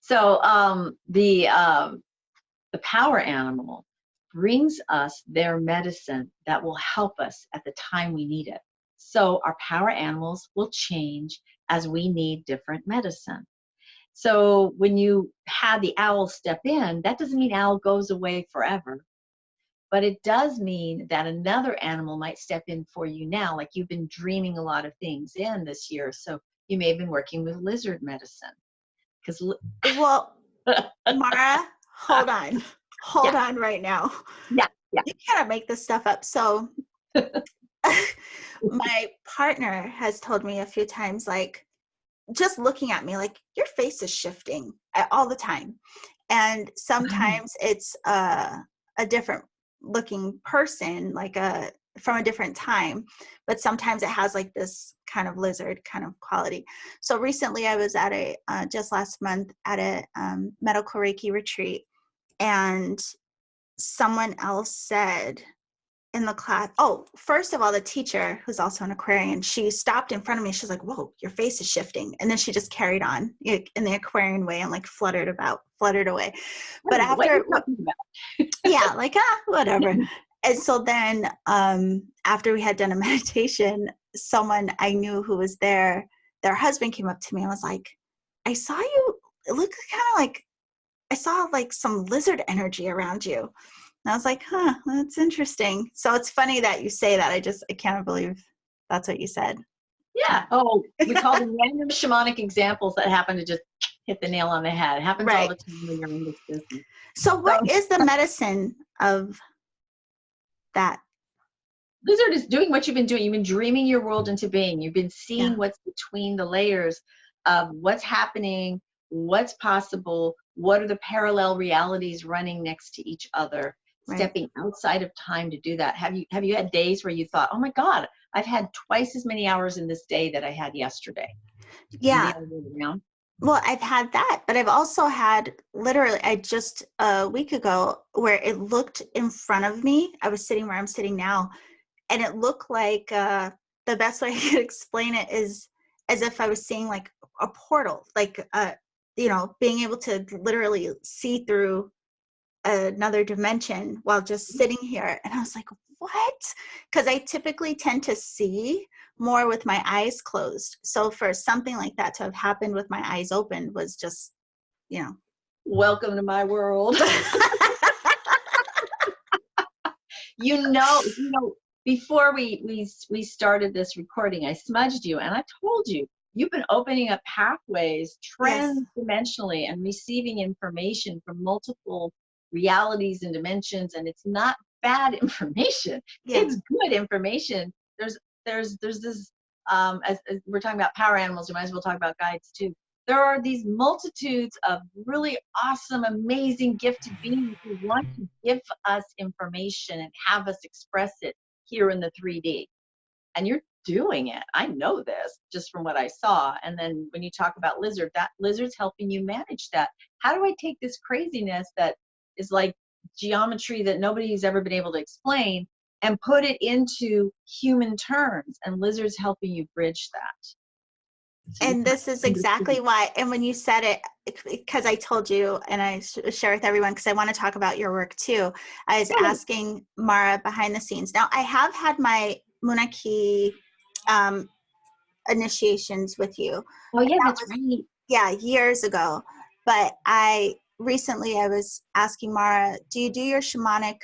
So the power animal brings us their medicine that will help us at the time we need it. So our power animals will change as we need different medicine. So when you have the owl step in, that doesn't mean owl goes away forever, but it does mean that another animal might step in for you now. Like you've been dreaming a lot of things in this year, so you may have been working with lizard medicine. Because Well, Mara, hold on. Hold yeah, on right now. yeah, yeah. You cannot make this stuff up. So my partner has told me a few times, like, just looking at me, like, your face is shifting all the time. And sometimes it's a different looking person, like from a different time, but sometimes it has like this kind of lizard kind of quality. So recently I was at just last month at a medical Reiki retreat, and someone else said in the class, oh, first of all, the teacher, who's also an Aquarian, she stopped in front of me. She's like, whoa, your face is shifting. And then she just carried on in the Aquarian way and like fluttered away. But What are after, you talking about? yeah, like, whatever. And so then after we had done a meditation, someone I knew who was there, their husband came up to me and was like, I saw you, it looked kind of like, I saw like some lizard energy around you. And I was like, huh, that's interesting. So it's funny that you say that. I can't believe that's what you said. Yeah. Oh, we call them random shamanic examples that happen to just hit the nail on the head. It happens all Right. the time when you're in this business. So what is the medicine of that? Lizard is doing what you've been doing. You've been dreaming your world into being. You've been seeing what's between the layers of what's happening, what's possible, what are the parallel realities running next to each other, stepping outside of time to do that. Have you had days where you thought, oh my God, I've had twice as many hours in this day that I had yesterday? Yeah. The other way around. Well, I've had that, but I've also had literally, I just a week ago where it looked in front of me. I was sitting where I'm sitting now, and it looked like the best way I could explain it is as if I was seeing like a portal, like you know, being able to literally see through another dimension while just sitting here. And I was like, what? Because I typically tend to see more with my eyes closed. So for something like that to have happened with my eyes open was just, you know. Welcome to my world. you know, before we started this recording, I smudged you and I told you, you've been opening up pathways transdimensionally and receiving information from multiple realities and dimensions, and it's not bad information. It's good information. There's this as we're talking about power animals, we might as well talk about guides too. There are these multitudes of really awesome, amazing, gifted beings who want to give us information and have us express it here in the 3D. And you're doing it. I know this just from what I saw. And then when you talk about lizard, that lizard's helping you manage that. How do I take this craziness that is like geometry that nobody's ever been able to explain and put it into human terms? And lizard's helping you bridge that. So and this is exactly why, and when you said it, because I told you, and I share with everyone, because I want to talk about your work too, I was asking Mara behind the scenes. Now, I have had my Munaki initiations with you. Oh, yeah, that's right. Yeah, years ago. But recently I was asking Mara, do you do your shamanic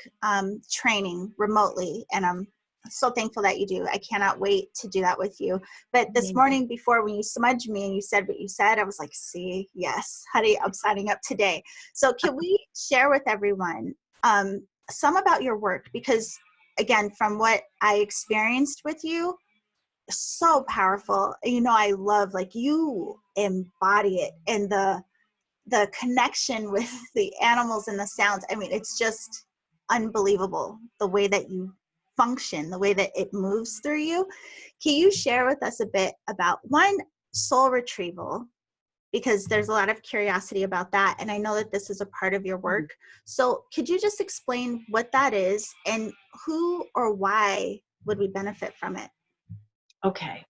training remotely? And I'm so thankful that you do. I cannot wait to do that with you. But this morning before, when you smudged me and you said what you said, I was like, see, yes, honey, I'm signing up today. So can we share with everyone some about your work? Because again, from what I experienced with you, so powerful. You know, I love, like, you embody it, and the connection with the animals and the sounds. I mean, it's just unbelievable the way that you function, the way that it moves through you. Can you share with us a bit about, one, soul retrieval? Because there's a lot of curiosity about that, and I know that this is a part of your work. So could you just explain what that is, and who or why would we benefit from it? Okay.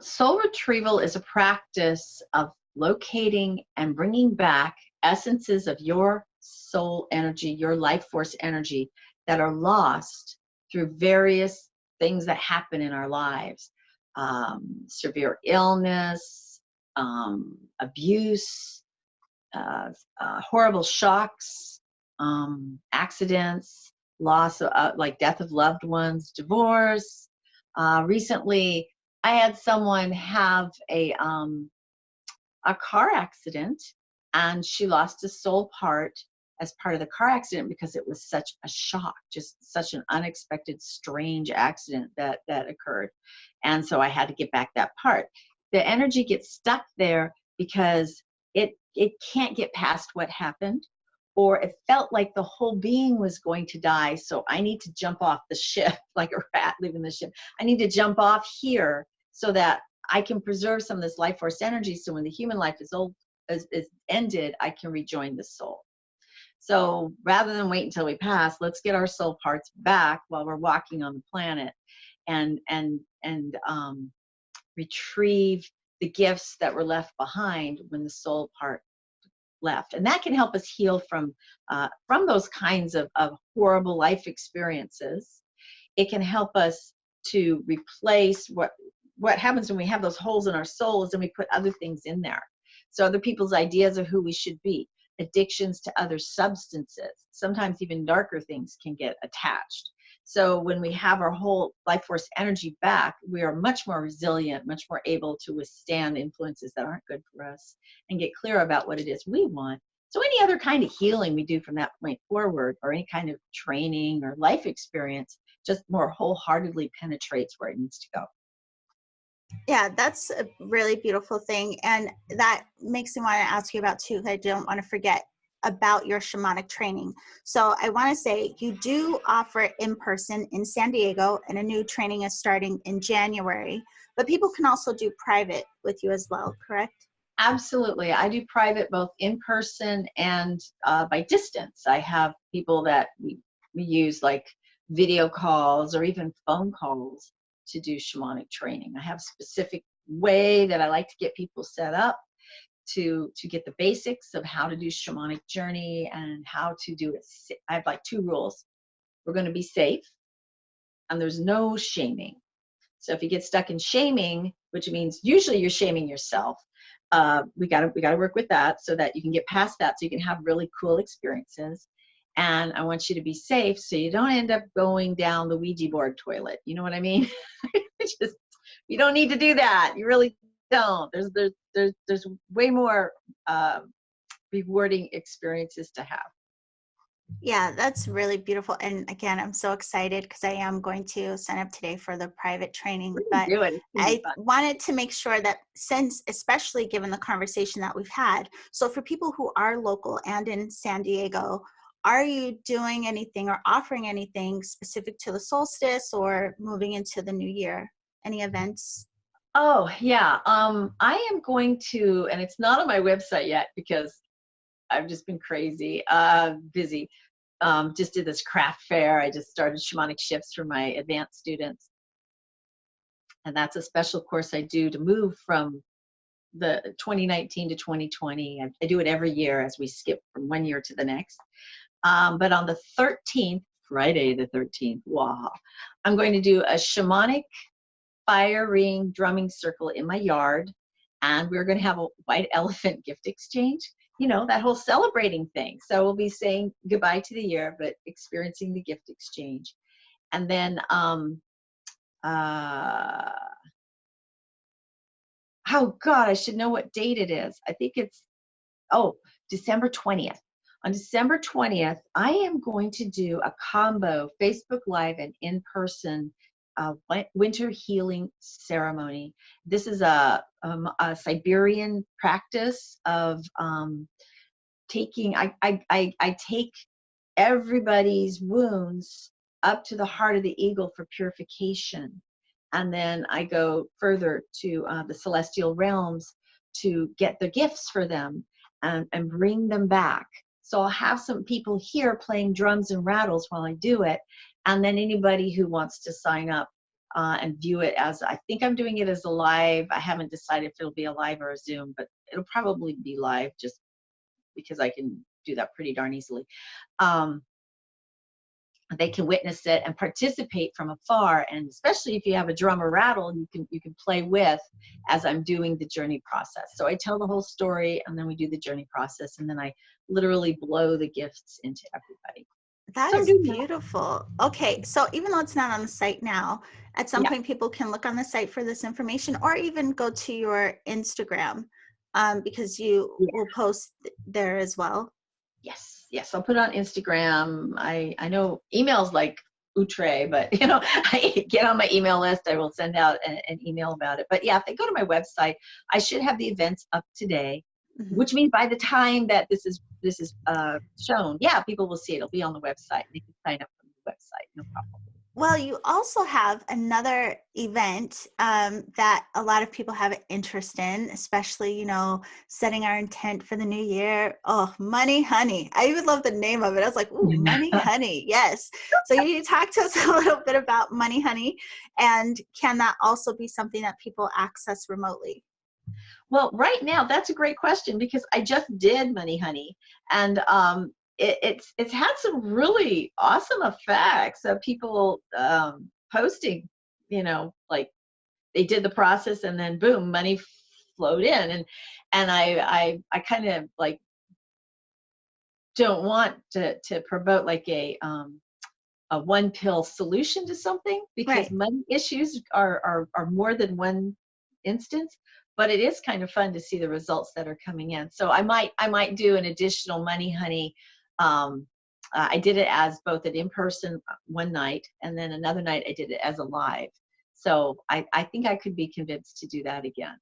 Soul retrieval is a practice of locating and bringing back essences of your soul energy, your life force energy, that are lost through various things that happen in our lives. Severe illness, abuse, horrible shocks, accidents, loss, like death of loved ones, divorce. Recently, I had someone have a car accident, and she lost a soul part as part of the car accident because it was such a shock, just such an unexpected, strange accident that occurred. And so I had to get back that part. The energy gets stuck there because it can't get past what happened, or it felt like the whole being was going to die. So I need to jump off the ship like a rat leaving the ship. I need to jump off here so that I can preserve some of this life force energy. So when the human life is ended, I can rejoin the soul. So rather than wait until we pass, let's get our soul parts back while we're walking on the planet, and retrieve the gifts that were left behind when the soul part left. And that can help us heal from those kinds of horrible life experiences. It can help us to replace what happens when we have those holes in our souls and we put other things in there. So other people's ideas of who we should be, addictions to other substances, sometimes even darker things can get attached. So when we have our whole life force energy back, we are much more resilient, much more able to withstand influences that aren't good for us and get clear about what it is we want. So any other kind of healing we do from that point forward, or any kind of training or life experience, just more wholeheartedly penetrates where it needs to go. Yeah, that's a really beautiful thing. And that makes me want to ask you about too, I don't want to forget about your shamanic training. So I want to say you do offer it in person in San Diego, and a new training is starting in January, but people can also do private with you as well, correct? Absolutely. I do private both in person and by distance. I have people that we use like video calls or even phone calls to do shamanic training. I have a specific way that I like to get people set up to get the basics of how to do shamanic journey and how to do it. I have like 2 rules. We're going to be safe, and there's no shaming. So if you get stuck in shaming, which means usually you're shaming yourself, we got to work with that so that you can get past that, so you can have really cool experiences. And I want you to be safe so you don't end up going down the Ouija board toilet. You know what I mean? Just, you don't need to do that. You really don't. There's way more rewarding experiences to have. Yeah, that's really beautiful. And again, I'm so excited because I am going to sign up today for the private training. But I wanted to make sure that, since, especially given the conversation that we've had, so for people who are local and in San Diego, are you doing anything or offering anything specific to the solstice or moving into the new year? any events? Oh, yeah. I am going to, and it's not on my website yet because I've just been crazy, busy. Just did this craft fair. I just started shamanic shifts for my advanced students. And that's a special course I do to move from the 2019 to 2020. I do it every year as we skip from one year to the next. But on the 13th, Friday the 13th, wow, I'm going to do a shamanic fire ring drumming circle in my yard. And we're going to have a white elephant gift exchange. You know, that whole celebrating thing. So we'll be saying goodbye to the year, but experiencing the gift exchange. And then, oh God, I should know what date it is. I think it's, December 20th. On December 20th, I am going to do a combo Facebook Live and in-person winter healing ceremony. This is a Siberian practice of taking, I take everybody's wounds up to the heart of the eagle for purification. And then I go further to the celestial realms to get the gifts for them and bring them back. So I'll have some people here playing drums and rattles while I do it. And then anybody who wants to sign up and view it as, I think I'm doing it as a live. I haven't decided if it'll be a live or a Zoom, but it'll probably be live just because I can do that pretty darn easily. They can witness it and participate from afar, and especially if you have a drum or rattle, you can play with as I'm doing the journey process. So I tell the whole story, and then we do the journey process, and then I literally blow the gifts into everybody. That is beautiful. Okay, so even though it's not on the site now, at some point people can look on the site for this information, or even go to your Instagram, because you will post there as well. Yes, I'll put it on Instagram. I know emails like outre, but you know, I get on my email list. I will send out an email about it. But yeah, if they go to my website, I should have the events up today, which means by the time that this is shown, people will see it. It'll be on the website. They can sign up from the website, no problem. Well, you also have another event that a lot of people have an interest in, especially, you know, setting our intent for the new year. Oh, Money Honey. I even love the name of it. I was like, ooh, Money Honey. Yes. So you talk to us a little bit about Money Honey, and can that also be something that people access remotely? Well, right now, that's a great question because I just did Money Honey, and it's had some really awesome effects of people posting, you know, like they did the process and then boom, money flowed in, and I kind of like don't want to promote like a one pill solution to something, because money issues are more than one instance. But it is kind of fun to see the results that are coming in. So I might do an additional Money Honey. I did it as both an in-person one night, and then another night I did it as a live. So I think I could be convinced to do that again.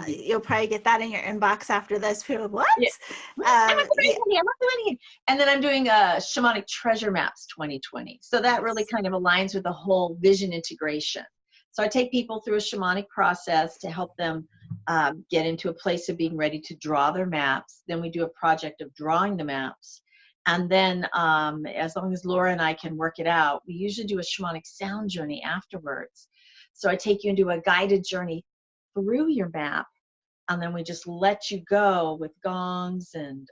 You'll probably get that in your inbox after this. People, what? I'm doing. And then I'm doing a Shamanic Treasure Maps 2020. So that really kind of aligns with the whole vision integration. So I take people through a shamanic process to help them get into a place of being ready to draw their maps. Then we do a project of drawing the maps. And then as long as Laura and I can work it out, we usually do a shamanic sound journey afterwards. So I take you into a guided journey through your map, and then we just let you go with gongs and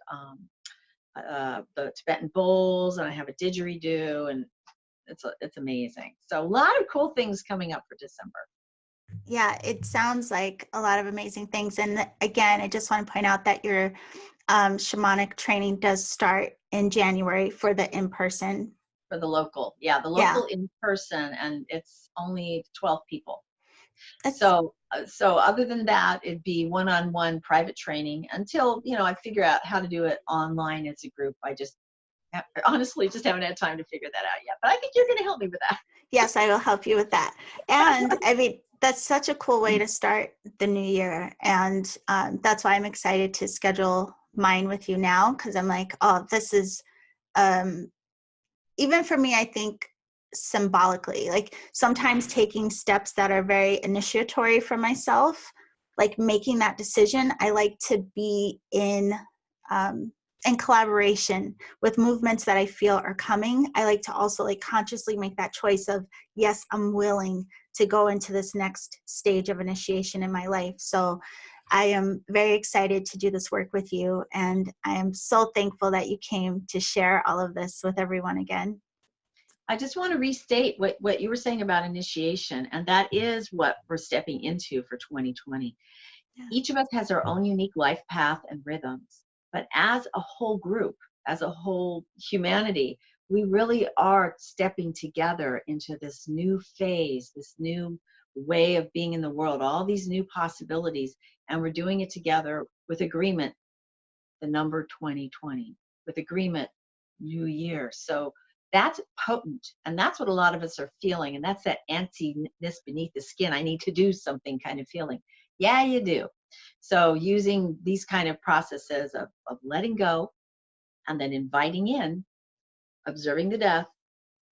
the Tibetan bowls, and I have a didgeridoo, and it's amazing. So a lot of cool things coming up for December. Yeah, it sounds like a lot of amazing things. And again, I just want to point out that your shamanic training does start in January for the in-person. For the local. Yeah, the local in-person, and it's only 12 people. So other than that, it'd be one-on-one private training until, you know, I figure out how to do it online as a group. I just honestly just haven't had time to figure that out yet, but I think you're going to help me with that. Yes, I will help you with that. And I mean, that's such a cool way to start the new year. And that's why I'm excited to schedule mine with you now, because I'm like, oh, this is, even for me, I think symbolically, like sometimes taking steps that are very initiatory for myself, like making that decision. I like to be in collaboration with movements that I feel are coming. I like to also like consciously make that choice of, yes, I'm willing to go into this next stage of initiation in my life. So I am very excited to do this work with you. And I am so thankful that you came to share all of this with everyone again. I just want to restate what you were saying about initiation, and that is what we're stepping into for 2020. Yeah. Each of us has our own unique life path and rhythms, but as a whole group, as a whole humanity, we really are stepping together into this new phase, this new way of being in the world, all these new possibilities, and we're doing it together with agreement, the number 2020, with agreement, new year. So that's potent, and that's what a lot of us are feeling, and that's that antsiness beneath the skin. I need to do something kind of feeling. Yeah, you do. So using these kind of processes of letting go and then inviting in, observing the death,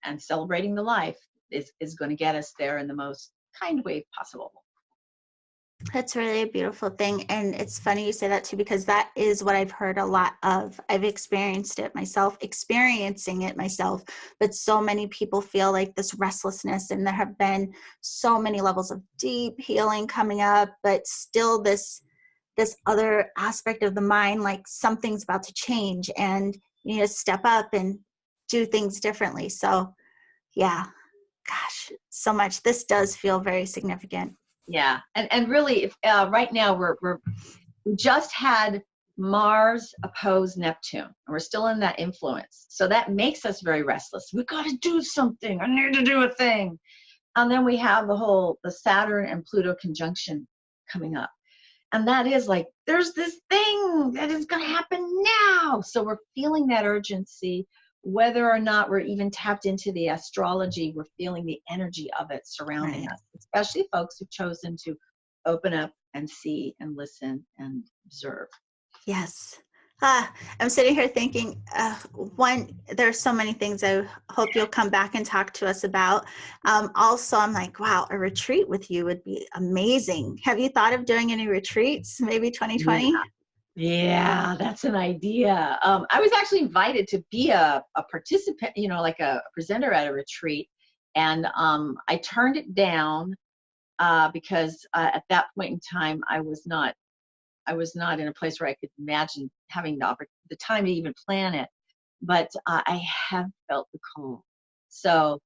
and celebrating the life is going to get us there in the most kind way possible. That's really a beautiful thing. And it's funny you say that too, because that is what I've heard a lot of. I've experiencing it myself, but so many people feel like this restlessness, and there have been so many levels of deep healing coming up, but still this other aspect of the mind, like something's about to change and you need to step up and do things differently. So yeah, gosh, so much. This does feel very significant. Yeah, and really, if, right now we just had Mars oppose Neptune, and we're still in that influence. So that makes us very restless. We got to do something. I need to do a thing. And then we have the Saturn and Pluto conjunction coming up, and that is like there's this thing that is going to happen now. So we're feeling that urgency. Whether or not we're even tapped into the astrology, we're feeling the energy of it surrounding us, especially folks who've chosen to open up and see and listen and observe. Yes. I'm sitting here thinking, there's so many things I hope you'll come back and talk to us about. Also, I'm like, wow, a retreat with you would be amazing. Have you thought of doing any retreats, maybe 2020? Yeah, that's an idea. I was actually invited to be a participant, like a presenter at a retreat. And I turned it down because at that point in time, I was not in a place where I could imagine having the time to even plan it. But I have felt the call. So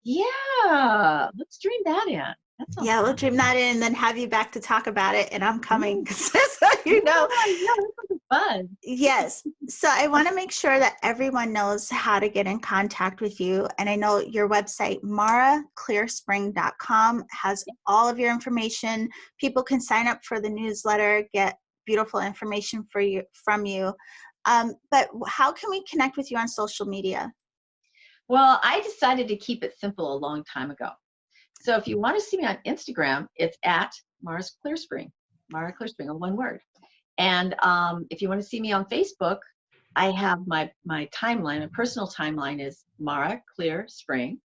yeah, let's dream that in. Yeah, we'll dream that in and then have you back to talk about it. And I'm coming, so you know. Yeah, that's fun. Yes. So I want to make sure that everyone knows how to get in contact with you. And I know your website, maraclearspring.com, has all of your information. People can sign up for the newsletter, get beautiful information from you. But how can we connect with you on social media? Well, I decided to keep it simple a long time ago. So if you want to see me on Instagram, it's at Mara's Clear Spring, Mara Clear Spring, in one word. And if you want to see me on Facebook, I have my timeline, my personal timeline is Mara Clear Spring.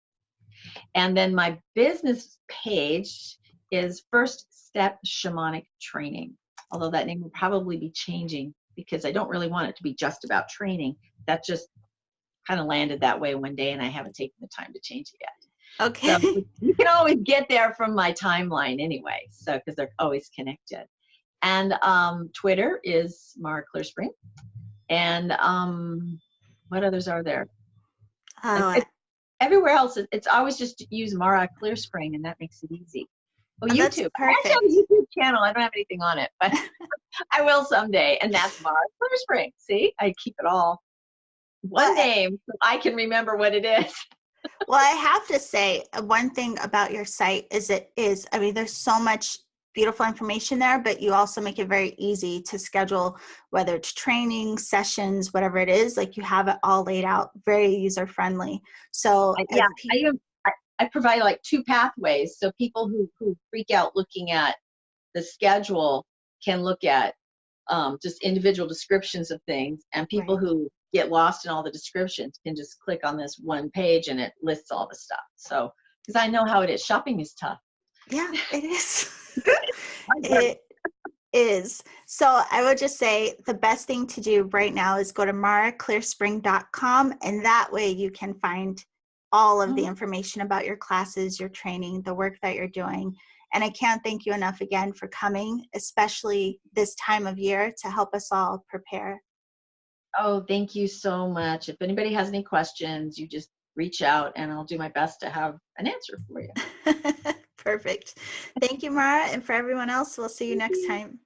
And then my business page is First Step Shamanic Training, although that name will probably be changing because I don't really want it to be just about training. That just kind of landed that way one day, and I haven't taken the time to change it yet. Okay. So you can always get there from my timeline anyway, so because they're always connected. And Twitter is Mara Clear Spring. And what others are there? Everywhere else, it's always just use Mara Clear Spring, and that makes it easy. Oh, YouTube. I actually have a YouTube channel. I don't have anything on it, but I will someday. And that's Mara Clear Spring. See, I keep it all one name so I can remember what it is. Well, I have to say, one thing about your site is there's so much beautiful information there, but you also make it very easy to schedule, whether it's training, sessions, whatever it is, like you have it all laid out, very user-friendly. So I provide like 2 pathways. So people who freak out looking at the schedule can look at just individual descriptions of things, and people who get lost in all the descriptions, you can just click on this one page and it lists all the stuff. So, because I know how it is. Shopping is tough. Yeah, it is. It is. So I would just say the best thing to do right now is go to maraclearspring.com, and that way you can find all of the information about your classes, your training, the work that you're doing. And I can't thank you enough again for coming, especially this time of year, to help us all prepare. Oh, thank you so much. If anybody has any questions, you just reach out and I'll do my best to have an answer for you. Perfect. Thank you, Mara. And for everyone else, we'll see you next time.